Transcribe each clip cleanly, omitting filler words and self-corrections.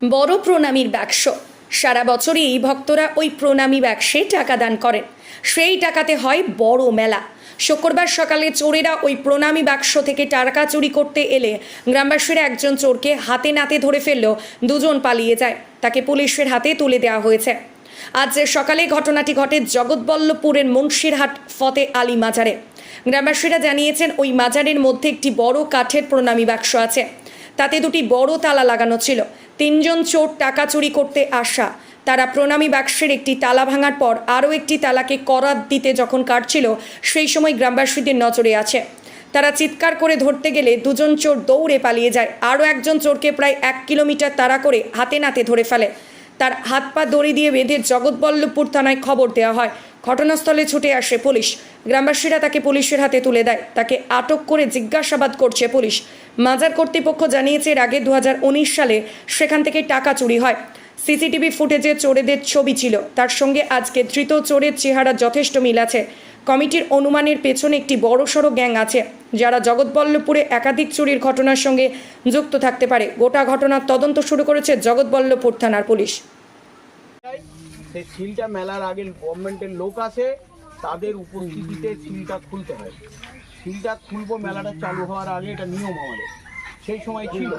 বড় প্রণামীর বাক্স। সারা বছরই এই ভক্তরা ওই প্রণামী বাক্সে টাকা দান করেন। সেই টাকাতে হয় বড় মেলা। শুক্রবার সকালে চোরেরা ওই প্রণামী বাক্স থেকে টাকা চুরি করতে এলে গ্রামবাসীরা একজন চোরকে হাতে নাতে ধরে ফেললেও দুজন পালিয়ে যায়। তাকে পুলিশের হাতে তুলে দেওয়া হয়েছে। আজ সকালে ঘটনাটি ঘটে জগৎবল্লভপুরের মুন্সিরহাট ফতে আলী মাজারে। গ্রামবাসীরা জানিয়েছেন, ওই মাজারের মধ্যে একটি বড় কাঠের প্রণামী বাক্স আছে। তাতে দুটি বড় তালা লাগানো ছিল। তিনজন চোর টাকা চুরি করতে আসা। তারা প্রণামী বাক্সের একটি তালা ভাঙার পর আরও একটি তালাকে করাত দিতে যখন কাটছিল, সেই সময় গ্রামবাসীদের নজরে আছে। তারা চিৎকার করে ধরতে গেলে দুজন চোর দৌড়ে পালিয়ে যায়। আরও একজন চোরকে প্রায় 1 কিলোমিটার তাড়া করে হাতে নাতে ধরে ফেলে। তার হাত পা দড়ি দিয়ে বেঁধে জগৎবল্লভপুর থানায় খবর দেওয়া হয়। ঘটনাস্থলে ছুটে আসে পুলিশ। গ্রামবাসীরা তাকে পুলিশের হাতে তুলে দেয়। তাকে আটক করে জিজ্ঞাসাবাদ করছে পুলিশ। মাজার কর্তৃপক্ষ জানিয়েছে, এর আগে 2019 সালে সেখান থেকে টাকা চুরি হয়। সিসিটিভি ফুটেজে চোরেদের ছবি ছিল। তার সঙ্গে আজকে ধৃত চোরের চেহারা যথেষ্ট মিল আছে। কমিটির অনুমানের পেছনে একটি বড়সড় গ্যাং আছে, যারা জগৎবল্লভপুরে একাধিক চুরির ঘটনার সঙ্গে যুক্ত থাকতে পারে। গোটা ঘটনার তদন্ত শুরু করেছে জগৎবল্লভপুর থানার পুলিশ। সেই সিলটা মেলার আগে গভর্নমেন্টের লোক আসে, তাদের উপস্থিতিতে সিলটা খুলতে হয়। সিলটা খুলবো মেলাটা চালু হওয়ার আগে, এটা নিয়ম আমাদের। সেই সময় ছিল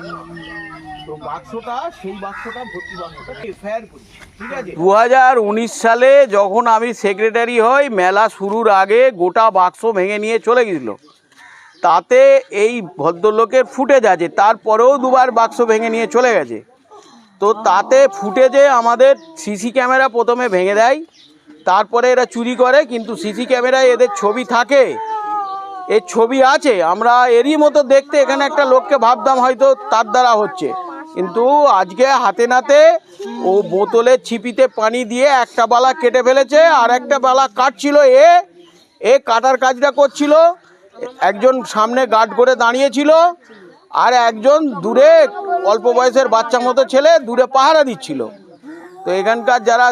তো বাক্সটা, সেই বাক্সটা ভর্তি বাক্সটা এফআইআর করি। ঠিক আছে, 2019 সালে যখন আমি সেক্রেটারি হই, মেলা শুরুর আগে গোটা বাক্স ভেঙে নিয়ে চলে গেছিল। তাতে এই ভদ্রলোকের ফুটেজ আছে, তারপরেও দুবার বাক্স ভেঙে নিয়ে চলে গেছে। তো তাতে ফুটেজে আমাদের সিসি ক্যামেরা প্রথমে ভেঙে দেয়, তারপরে এরা চুরি করে। কিন্তু সিসি ক্যামেরায় এদের ছবি থাকে, এর ছবি আছে। আমরা এরই মতো দেখতে এখানে একটা লোককে ভাবতাম হয়তো তার দ্বারা হচ্ছে, কিন্তু আজকে হাতে নাতে ও বোতলের ছিপিতে পানি দিয়ে একটা বালা কেটে ফেলেছে, আর একটা বালা কাটছিল। এ কাটার কাজটা করছিল, একজন সামনে গার্ড করে দাঁড়িয়েছিল, আর একজন দূরে অল্প বয়সের বাচ্চা মতো ছেলে দূরে পাহারা দিচ্ছিল। তো এখানকার যারা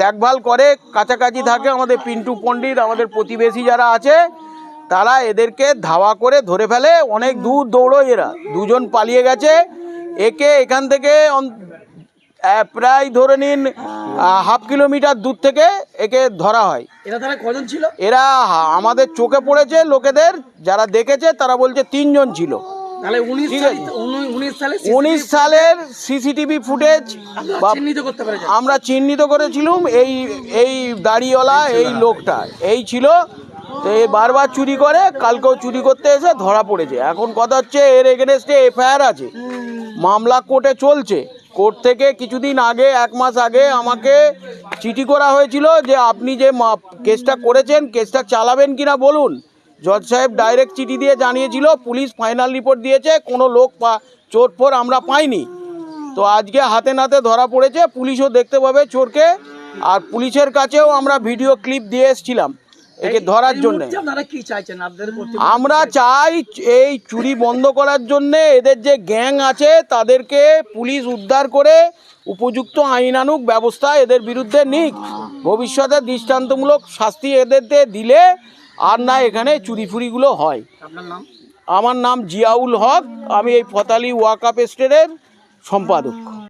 দেখভাল করে, কাছাকাছি থাকে, আমাদের পিন্টু পণ্ডিত, আমাদের প্রতিবেশী যারা আছে, তারা এদেরকে ধাওয়া করে ধরে ফেলে। অনেক দূর দৌড়োয় এরা, দুজন পালিয়ে গেছে। একে এখান থেকে প্রায় ধরে নিন 1/2 কিলোমিটার দূর থেকে একে ধরা হয়। এরা তারা কজন ছিল? এরা আমাদের চোখে পড়েছে, লোকেদের যারা দেখেছে তারা বলছে 3 জন ছিল। তাহলে 19 সালের সিসিটিভি ফুটেজ আমরা চিহ্নিত করেছিলাম। এই দাড়িওয়ালা এই লোকটা এই ছিল। তো এই বারবার চুরি করে, কালকেও চুরি করতে এসে ধরা পড়েছে। এখন কথা হচ্ছে, এর এগেনস্টে এফআইআর আছে, মামলা কোর্টে চলছে। কোর্ট থেকে কিছুদিন আগে, 1 মাস আগে আমাকে চিঠি করা হয়েছিল যে আপনি যে কেসটা করেছেন, কেসটা চালাবেন কিনা বলুন। জজ সাহেব ডাইরেক্ট চিঠি দিয়ে জানিয়েছিল। পুলিশ ফাইনাল রিপোর্ট দিয়েছে, কোনো লোক চোর ফোর আমরা পাইনি। তো আজকে হাতে নাতে ধরা পড়েছে, পুলিশও দেখতে পাবে চোরকে। আর পুলিশের কাছেও আমরা ভিডিও ক্লিপ দিয়ে এসেছিলাম একে ধরার জন্য। আমরা চাই এই চুরি বন্ধ করার জন্যে এদের যে গ্যাং আছে তাদেরকে পুলিশ উদ্ধার করে উপযুক্ত আইনানুগ ব্যবস্থা এদের বিরুদ্ধে নিক। ভবিষ্যতে দৃষ্টান্তমূলক শাস্তি এদেরকে দিলে আর না এখানে চুরি ফুরিগুলো হয়। আমার নাম জিয়াউল হক, আমি এই ফতালি ওয়াকাফ এস্টেটের সম্পাদক।